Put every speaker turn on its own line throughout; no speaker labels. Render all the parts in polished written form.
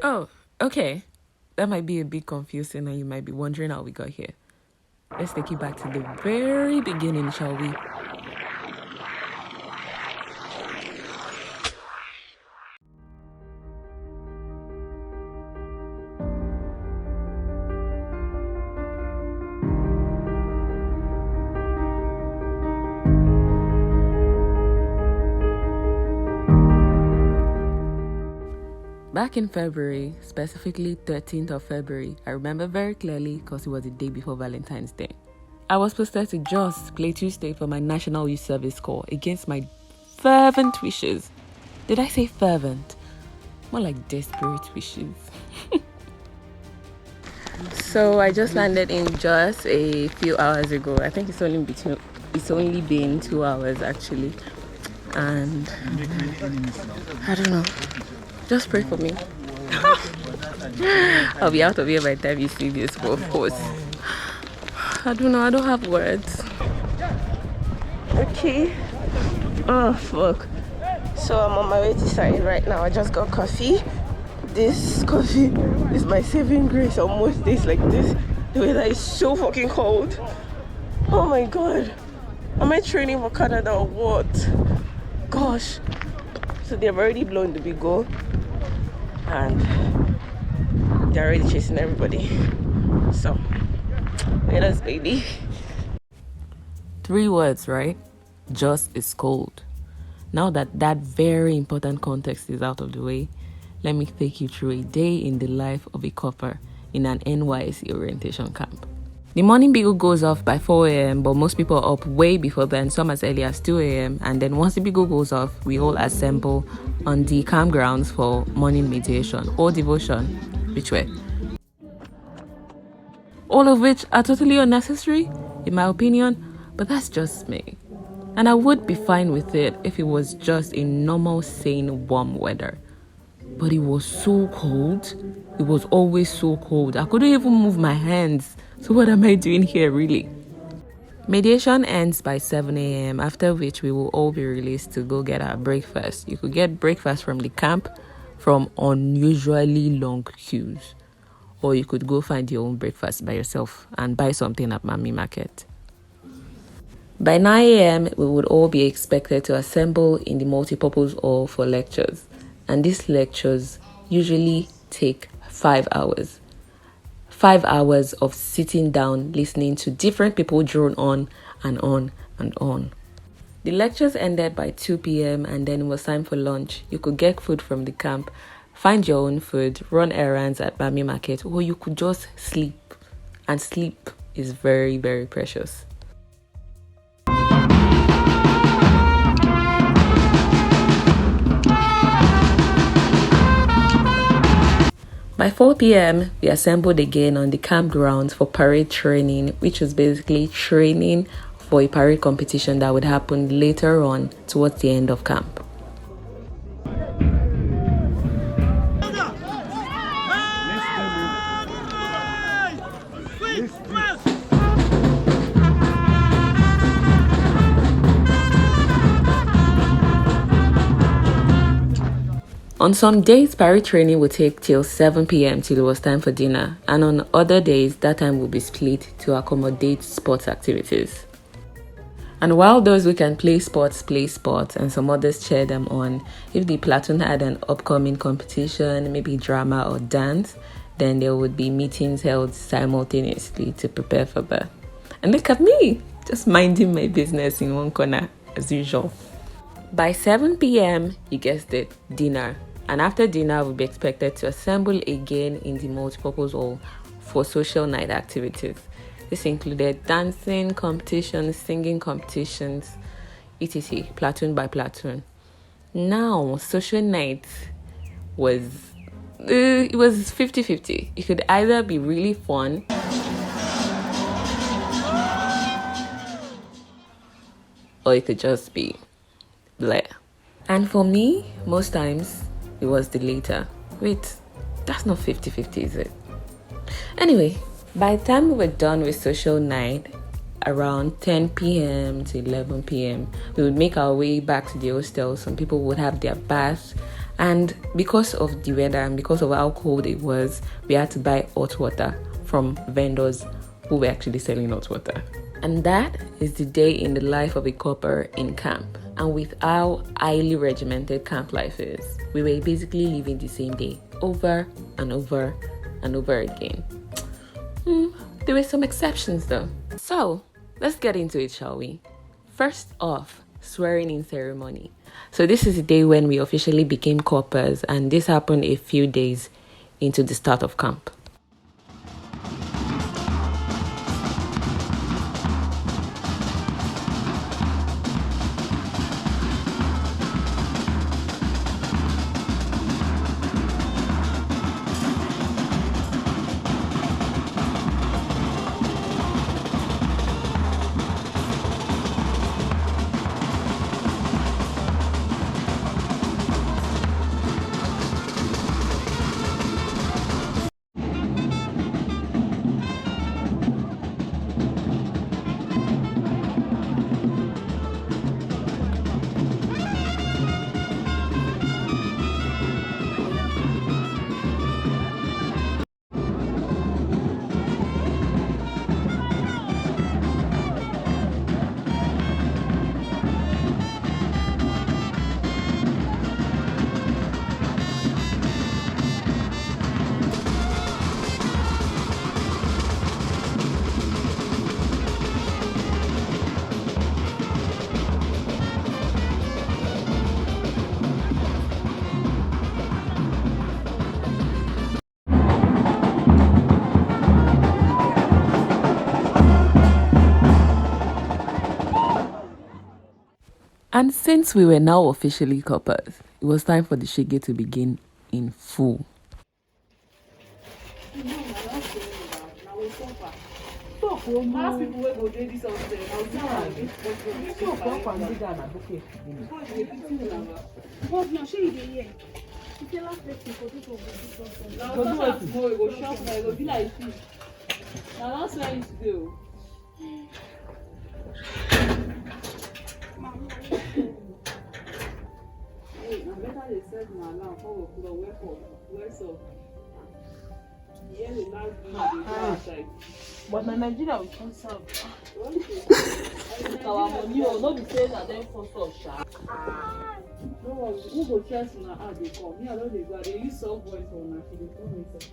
Oh, okay. That might be a bit confusing and you might be wondering how we got here. Let's take you back to the very beginning, shall we? Back in February, specifically 13th of February, I remember very clearly because it was the day before Valentine's Day. I was posted to just Plateau State for my National Youth Service Corps against my fervent wishes. Did I say fervent? More like desperate wishes. So I just landed in just a few hours ago. I think it's only been 2 hours actually. And I don't know. Just pray for me. I'll be out of here by the time you see this, but of course. I don't know, I don't have words. Okay. Oh, fuck. So I'm on my way to site right now. I just got coffee. This coffee is my saving grace on most days like this. The weather is so fucking cold. Oh my god. Am I training for Canada or what? Gosh. So they've already blown the big goal. And they're already chasing everybody. So, let us, baby. 3 words, right? Just is cold. Now that very important context is out of the way, let me take you through a day in the life of a copper in an NYSC orientation camp. The morning bugle goes off by 4 a.m., but most people are up way before then, some as early as 2 a.m. And then once the bugle goes off, we all assemble on the campgrounds for morning meditation or devotion, which way. All of which are totally unnecessary, in my opinion, but that's just me. And I would be fine with it if it was just a normal, sane, warm weather. But it was so cold. It was always so cold. I couldn't even move my hands. So what am I doing here, really? Mediation ends by 7 a.m., after which we will all be released to go get our breakfast. You could get breakfast from the camp from unusually long queues. Or you could go find your own breakfast by yourself and buy something at Mami Market. By 9 a.m., we would all be expected to assemble in the multipurpose hall for lectures. And these lectures usually take 5 hours. 5 hours of sitting down, listening to different people drone on and on and on. The lectures ended by 2 p.m. and then it was time for lunch. You could get food from the camp, find your own food, run errands at Mami Market, or you could just sleep. And sleep is very, very precious. By 4 p.m., we assembled again on the campgrounds for parade training, which was basically training for a parade competition that would happen later on towards the end of camp. On some days, parade training would take till 7 p.m. till it was time for dinner, and on other days, that time will be split to accommodate sports activities. And while those who can play sports, and some others cheer them on, if the platoon had an upcoming competition, maybe drama or dance, then there would be meetings held simultaneously to prepare for that. And look at me, just minding my business in one corner, as usual. By 7 p.m., you guessed it, dinner. And after dinner, we'll be expected to assemble again in the multipurpose hall for social night activities. This included dancing competitions, singing competitions, etc., platoon by platoon. Now, social night was 50-50. It could either be really fun or it could just be bleh. And for me, most times, it was the later. Wait, that's not 50-50, is it? Anyway, by the time we were done with social night, around 10 p.m. to 11 p.m., we would make our way back to the hostel. Some people would have their baths And because of the weather and because of how cold it was, we had to buy hot water from vendors who were actually selling hot water. And that is the day in the life of a copper in camp. And with how highly regimented camp life is, we were basically living the same day over and over and over again. There were some exceptions though. So let's get into it, shall we? First off, swearing in ceremony. So this is the day when we officially became coppers, and this happened a few days into the start of camp. And since we were now officially coppers, it was time for the shege to begin in full.
But in Nigeria we can't serve. Our money will not be saying that then for sure. No, who go trust na how they come? Me, I don't go. They use soft voice for na they come inside.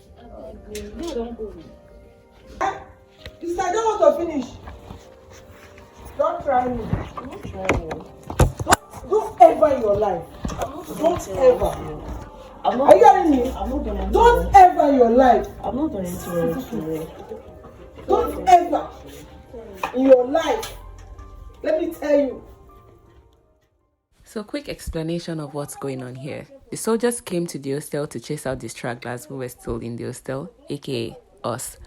Me, I don't go.
If I don't want to finish, don't try me.
Don't try me.
Don't ever in your life. Don't ever.
I'm not.
Are you hearing me?
I'm not gonna.
Don't ever in your life.
I'm not gonna interrupt you.
Don't ever in your life. Let me tell you.
So quick explanation of what's going on here. The soldiers came to the hostel to chase out the stragglers who were still in the hostel, aka us.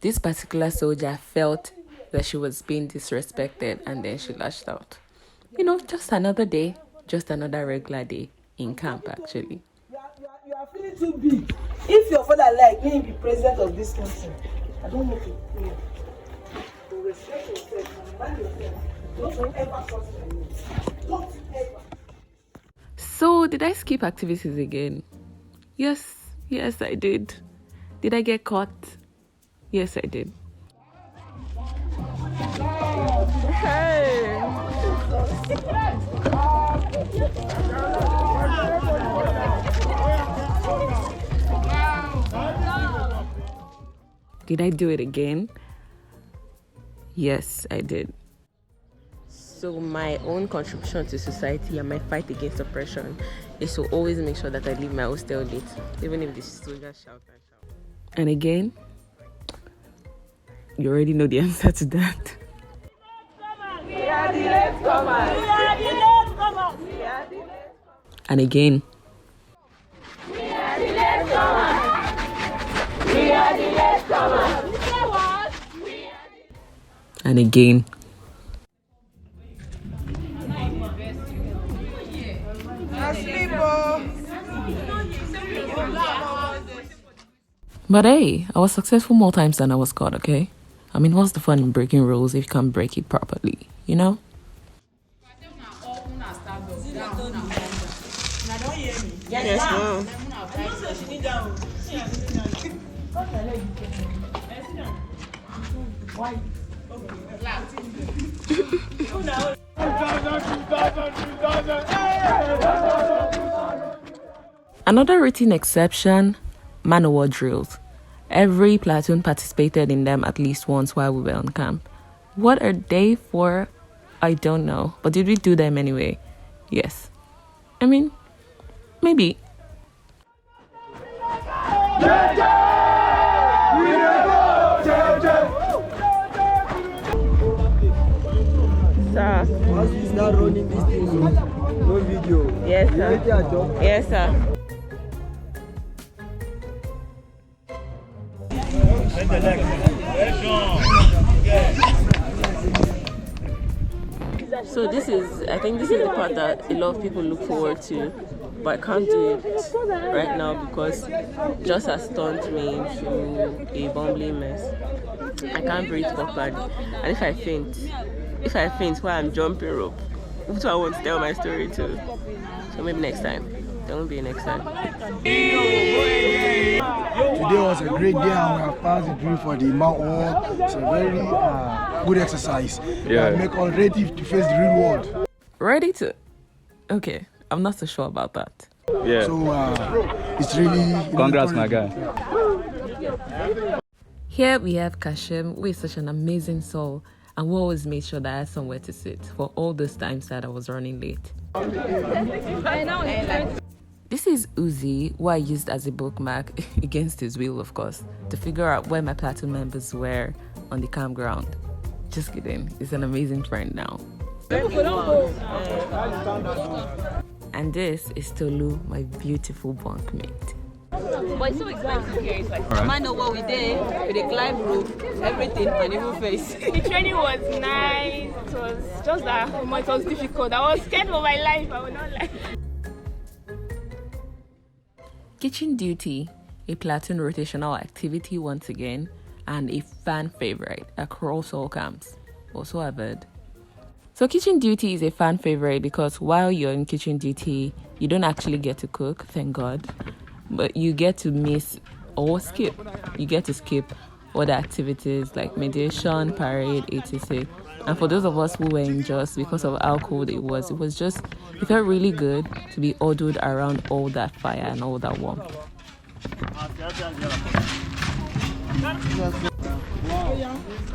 This particular soldier felt that she was being disrespected and then she lashed out. You know, just another day, just another regular day in camp actually.
You are feeling too big. If your father like me be president of this country, I don't want to pray. To respect yourself and mind yourself. Don't ever cross my name. Don't ever.
So did I skip activities again? Yes, I did. Did I get caught? Yes, I did. Hey! Did I do it again? Yes, I did. So my own contribution to society and my fight against oppression is to always make sure that I leave my hostel late, even if the soldiers shout and shout. And again, you already know the answer to that.
We are the latecomers. We are the latecomers. We are the latecomers.
And again.
We are the latecomers. We are the latecomers. You say what? We are the...
And again. But hey, I was successful more times than I was caught, okay? I mean, what's the fun in breaking rules if you can't break it properly, you know?
Now don't hear me.
Yes, ma'am. Another written exception, man o' war drills. Every platoon participated in them at least once while we were on camp. What are they for? I don't know. But did we do them anyway? Yes. I mean, maybe. Sir.
Once you start running this thing, no video.
Yes, sir. Yes, sir. So I think this is the part that a lot of people look forward to, but I can't do it right now because just has turned me into a bumbling mess. I can't breathe properly, and if I faint while I'm jumping rope, who do I want to tell my story to? So maybe next time. There won't be a next time.
Today was a great day and we have passed the drill for the Mount War. It's a very good exercise.
Yeah.
Make us ready to face the real world.
Ready to? Okay, I'm not so sure about that.
Yeah.
So it's really...
Congrats, my guy.
Here we have Kashim, who is such an amazing soul, and we always made sure that I had somewhere to sit for all those times that I was running late. This is Uzi, who I used as a bookmark, against his will of course, to figure out where my platoon members were on the campground. Just kidding, he's an amazing friend now. And this is Tolu, my beautiful bunkmate.
But it's so expensive here. It's like, I know what we did with the climb rope, everything, and even face.
The training was nice. It was just that it was difficult. I was scared for my life. I would not lie.
Kitchen duty, a platoon rotational activity once again, and a fan favorite across all camps. Also I've heard. So kitchen duty is a fan favorite because while you're in kitchen duty, you don't actually get to cook, thank God. But you get to miss or skip. You get to skip other activities like mediation, parade, etc. And for those of us who were in just because of how cold it felt really good to be huddled around all that fire and all that warmth.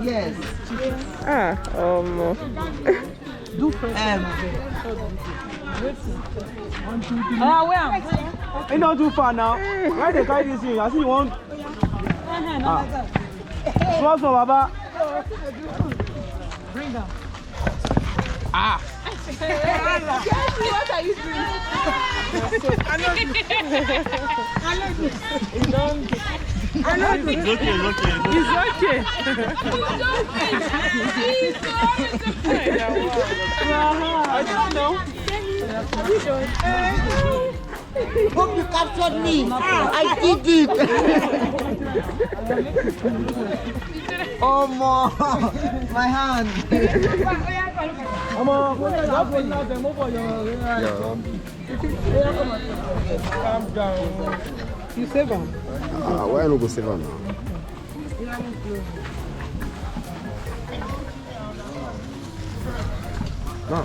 Yes.
Ain't not too far now. Why they carry this thing? I see you want. Slow, Baba. Bring down.
What are you doing?
It's okay. I don't know.
Hope you captured me. I did it. Oh, my hand.
Calm down. You save him.
Why not go save him now? No.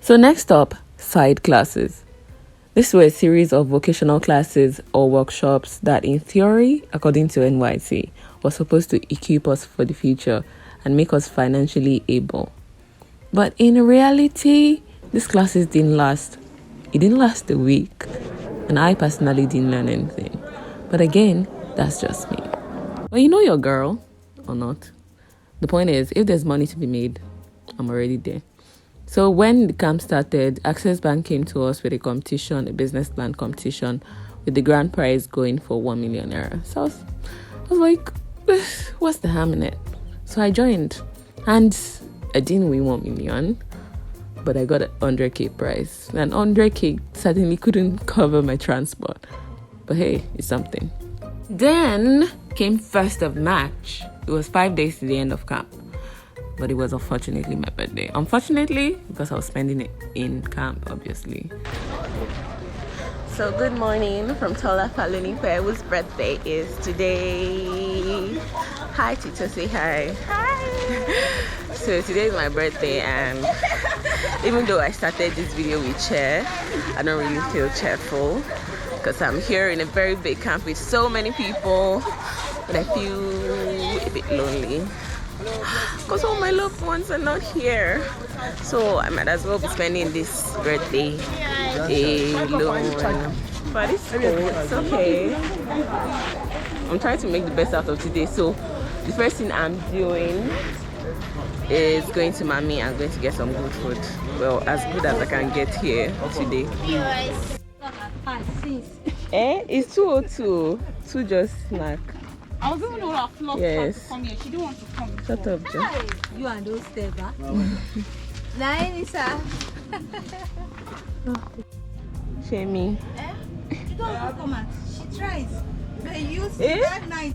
So next up, side classes. These were a series of vocational classes or workshops that in theory, according to NYSC, were supposed to equip us for the future and make us financially able. But in reality, these classes didn't last. It didn't last a week. And I personally didn't learn anything. But again, that's just me. Well, you know your girl, or not. The point is, if there's money to be made, I'm already there. So when the camp started, Access Bank came to us with a competition, a business plan competition, with the grand prize going for 1 million naira. So I was like, what's the harm in it? So I joined. And I didn't win 1 million, but I got a 100k prize. And 100k certainly couldn't cover my transport. But hey, it's something. Then came 1st of March. It was 5 days to the end of camp. but it was unfortunately my birthday. Unfortunately, because I was spending it in camp, obviously. So good morning from Tola Falunipe, whose birthday is today. Hi Tito, say hi. Hi. So today is my birthday, and even though I started this video with cheer, I don't really feel cheerful because I'm here in a very big camp with so many people, but I feel a bit lonely because all my loved ones are not here. So I might as well be spending this birthday alone. But it's cool, it's okay. I'm trying to make the best out of today. So the first thing I'm doing is going to Mommy and going to get some good food. Well, as good as I can get here today. It's 2:02. 2 just snack.
I was even all our vlog to come here. She didn't want to come.
Shut up, Joe.
You and those step, huh? Nisa.
Shamey.
You don't have to come out. She tries. But you see that night.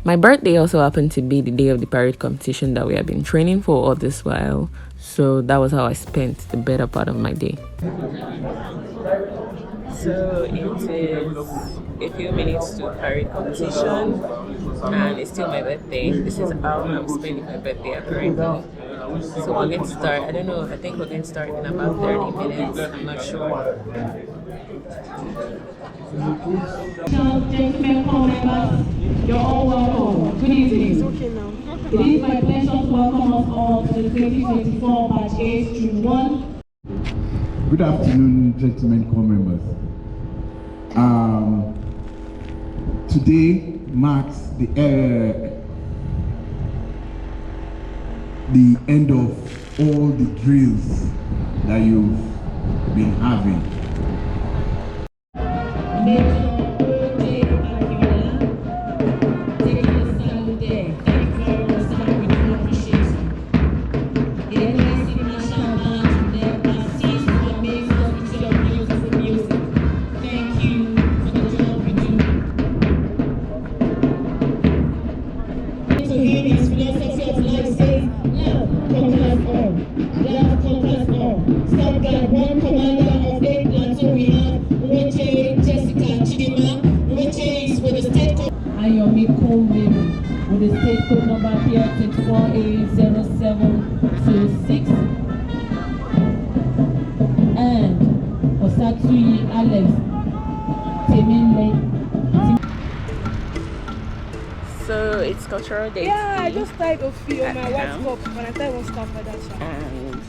My birthday also happened to be the day of the parade competition that we have been training for all this while. So that was how I spent the better part of my day. So it is a few minutes to parade competition, and it's still my birthday. This is how I'm spending my birthday apparently. So we're going to start, I don't know, I think we're going to start in about 30 minutes, I'm not sure.
Gentlemen, corps members, you're all welcome. Good evening. It's okay now. It is my pleasure to welcome us all to the 2024 Batch A Stream 1.
Good afternoon, gentlemen, corps members. Today marks the end of all the drills that you've been having.
With the state code number here 24A0726, and Osatui Alex Teminle.
So it's cultural day.
Yeah, I just tied a few on my white top when I tied one scarf like that.
And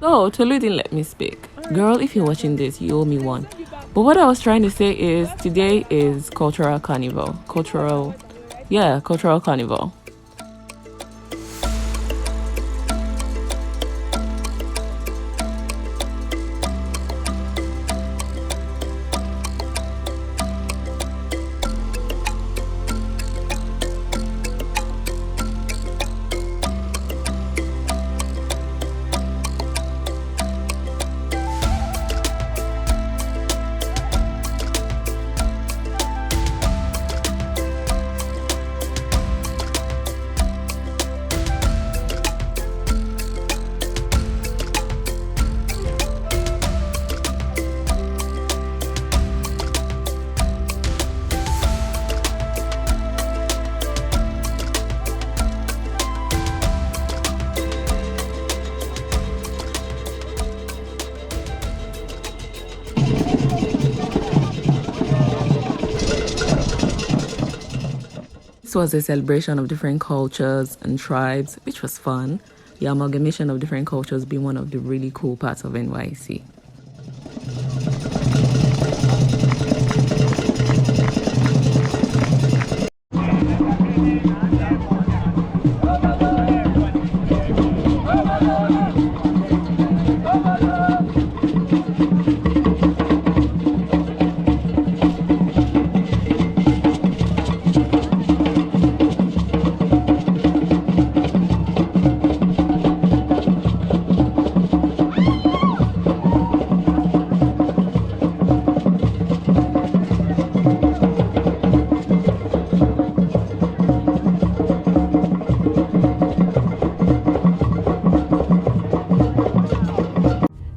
oh, Tolu didn't let me speak. Girl, if you're watching this, you owe me one. But what I was trying to say is today is cultural carnival. Cultural carnival. This was a celebration of different cultures and tribes, which was fun. The amalgamation of different cultures being one of the really cool parts of NYSC.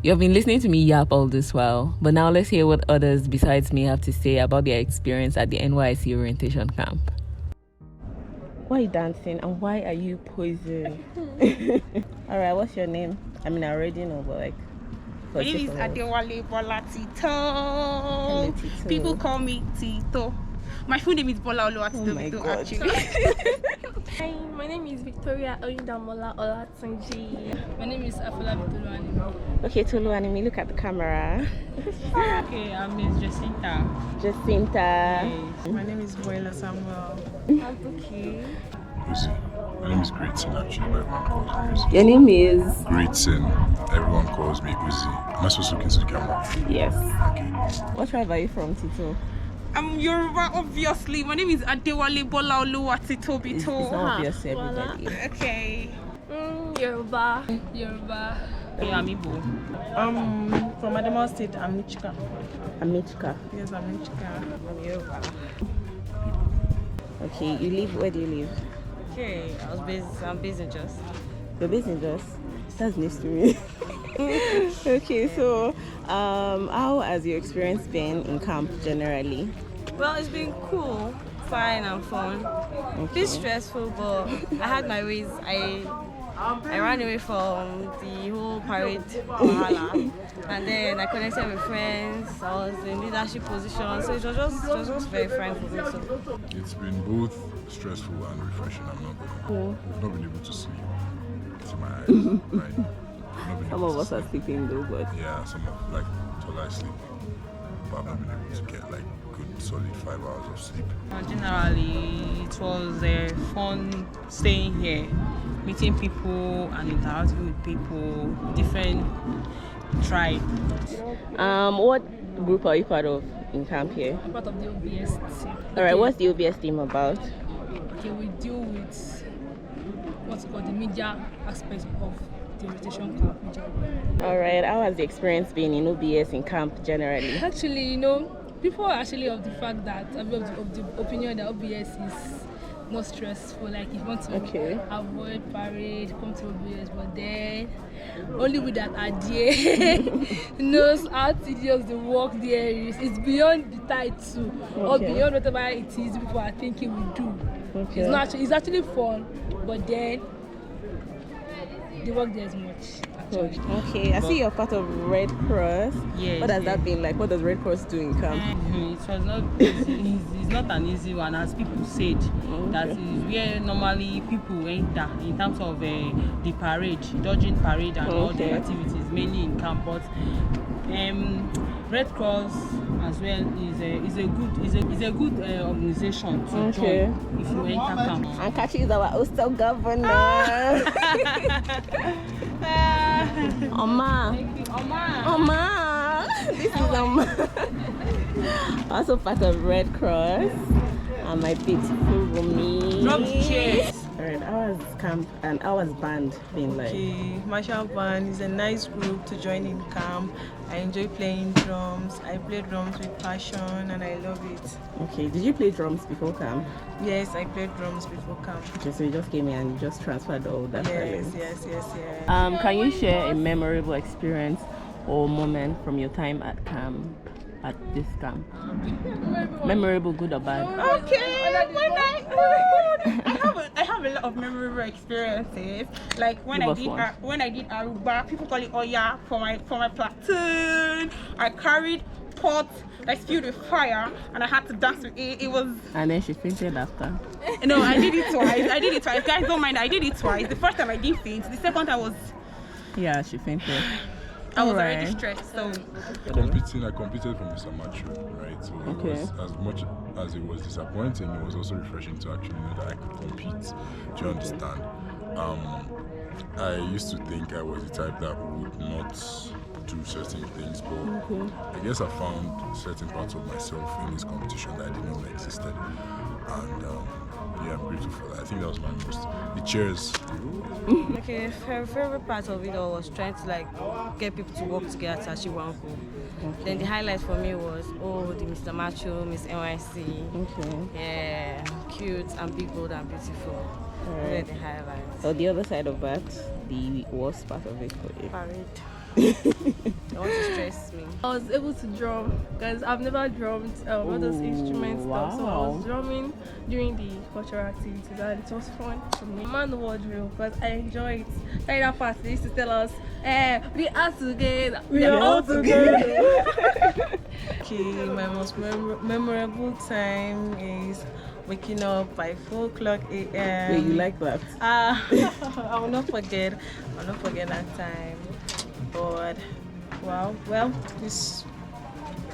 You've been listening to me yap all this while, but now let's hear what others besides me have to say about their experience at the NYSC orientation camp. Why are you dancing and why are you posing? Alright, what's your name? I mean, I already know, but like...
My name is Adewale Bola Tito.
Hello, Tito.
People call me Tito. My full name is Bola Oluwatito, actually.
Hi, my name is Victoria Oyindamola Olatunji.
My name is Afolabi Toluwanimi.
Okay, Toluwanimi, look at the camera.
Okay, I'm Miss Jacinta.
Jacinta.
Yes.
My name is Boyla Samuel.
I'm Buki.
Uzi. My name is Greatson, actually, but everyone calls me Uzi.
Your name is?
Greatson. Everyone calls me Uzi. Am I supposed to look into the camera?
Yes.
Okay.
What tribe are you from, Tito?
I'm Yoruba, obviously. My name is Adewale Bola Oluwatito Bito.
It's not obvious to everybody.
Okay.
Yoruba.
Yoruba. Yeah, I'm Igbo.
From Adamawa State, I'm Michika.
Amichka.
Yes, I'm Michika.
I'm Yoruba.
Okay, where do you live?
Okay, I'm based in Jos.
You're based in Jos? That's news to me. Okay, so how has your experience been in camp generally?
Well, it's been cool, fine and fun.
Okay.
Bit stressful, but I had my ways. I ran away from the whole parade wahala, and then I connected with friends. I was in leadership position, so it was just very fine for me. So.
It's been both stressful and refreshing. I've not been able to sleep. To my eyes, right?
Some of us are sleeping though, but
yeah, some of till I sleep. But I've not been able to get like good solid 5 hours of sleep.
Generally, it was fun staying here, meeting people and interacting with people, different tribes.
What group are you part of in camp here?
I'm part of the OBS team.
Alright, what's the OBS team about?
Okay, we deal with what's called the media aspect of the orientation camp.
Alright, how has the experience been in OBS in camp generally?
Actually, people are actually of the fact that of the opinion that OBS is more stressful. Like if you want to avoid parade, come to OBS, but then only with that idea knows how tedious the work there is. It's beyond the title or beyond whatever it is people are thinking we do. Okay. It's actually fun, but then the work there is much.
Okay, I see you're part of Red Cross.
Yes.
What has that been like? What does Red Cross do in camp?
It was not easy. It's not an easy one, as people said. That is where normally people enter in terms of the parade, dodging parade and all the activities, mainly in camp. But Red Cross as well is a good organization to join if you enter camp.
And Kachi is our hostel governor. Oma. This is Oma. Also part of Red Cross. And my beautiful roomie.
Drop the chairs.
Alright, how has camp and how has band been like?
Okay, Marshall Band is a nice group to join in camp. I enjoy playing drums. I play drums with passion and I love it.
Okay, did you play drums before camp?
Yes, I played drums before camp.
Okay, so you just came here and you just transferred all that talent.
Yes.
Can you share a memorable experience or moment from your time at camp? At this camp, memorable, good or bad?
Okay, I have a lot of memorable experiences. Like when I did Aruba, people call it Oya for my platoon. I carried pots like filled with fire, and I had to dance with it. It was.
And then she fainted after.
No, I did it twice. Guys, don't mind. I did it twice. The first time I didn't faint. The second time was.
Yeah, she fainted.
I was already stressed, so.
I competed for Mr. Macho, right? So it was, as much as it was disappointing, it was also refreshing to actually know that I could compete. Do you understand? I used to think I was the type that would not do certain things, but I guess I found certain parts of myself in this competition that I didn't know existed. And I'm grateful for that. I think that was my most. The cheers.
Okay, favorite part of it all was trying to get people to work together to achieve one goal. Then the highlight for me was the Mr. Macho, Miss NYSC. Yeah, cute and big, bold and beautiful. Really the highlights.
So the other side of that, the worst part of it for you?
Parade. I want to stress me.
I was able to drum because I've never drummed all those instruments stuff. So I was drumming during the cultural activities and it was fun for me. Man, the word drill because I enjoy it. Like that part, they used to tell us, we are together. We are all together.
Okay, my most memorable time is waking up by 4:00 a.m.
Wait, you like that?
I will not forget. I will not forget that time. But wow, well, it's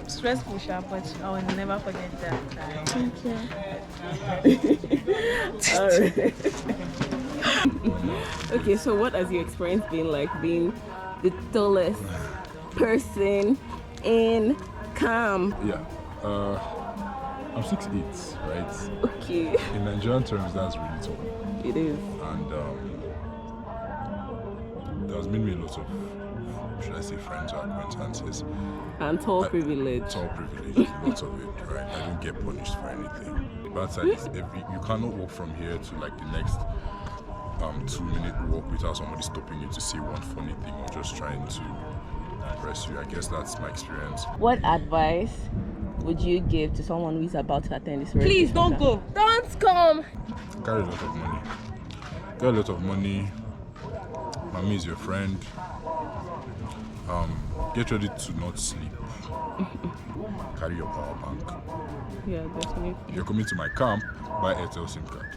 stressful, but I will never forget that time.
Alright. Okay, so what has your experience been like being the tallest person in camp?
Yeah. I'm 6'8", right?
Okay.
In Nigerian terms, that's really tall.
It is.
And there's made me a lot of, should I say, friends or acquaintances.
And tall privilege.
Tall privilege, lots of it, right? I don't get punished for anything. The bad side is you cannot walk from here to like the next 2-minute walk without somebody stopping you to say one funny thing or just trying to impress you. I guess that's my experience.
What advice would you give to someone who is about to attend this radio?
Please don't go. Don't come.
Carry a lot of money. Get a lot of money. Mommy is your friend. Get ready to not sleep. Carry your power bank.
Yeah, definitely.
If you're coming to my camp, buy Airtel SIM card.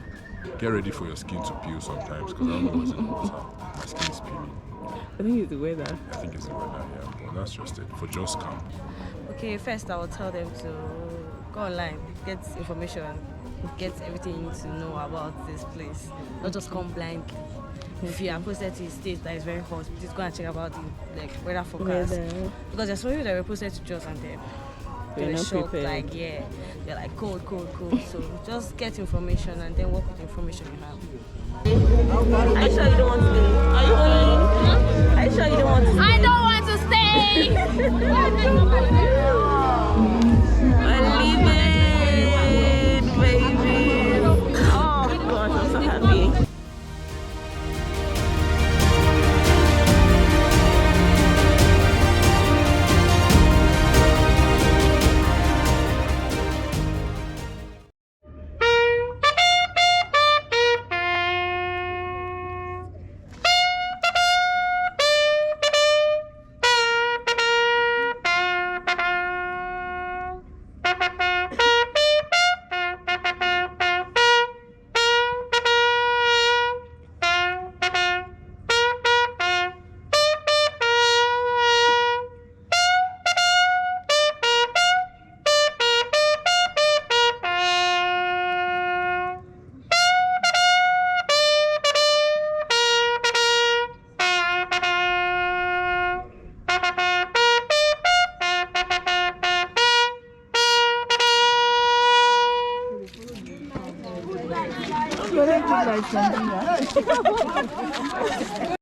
Get ready for your skin to peel sometimes because I don't know what's in the water. My skin is peeling.
I think it's the weather.
I think it's the weather, yeah. Well, that's just it. For just camp.
Okay, first I will tell them to go online, get information, get everything you need to know about this place. Not just come blindly. If you are posted to a state that is very hot, please go and check about the weather forecast. Because there's some people that were posted to Jos and they were shocked, like they're like cold. So just get information and then work with the information you have. Are you sure you don't want to stay? Are you sure you don't want to stay?
I don't want to stay.
I'm leaving, baby. Oh gosh, I'm so happy.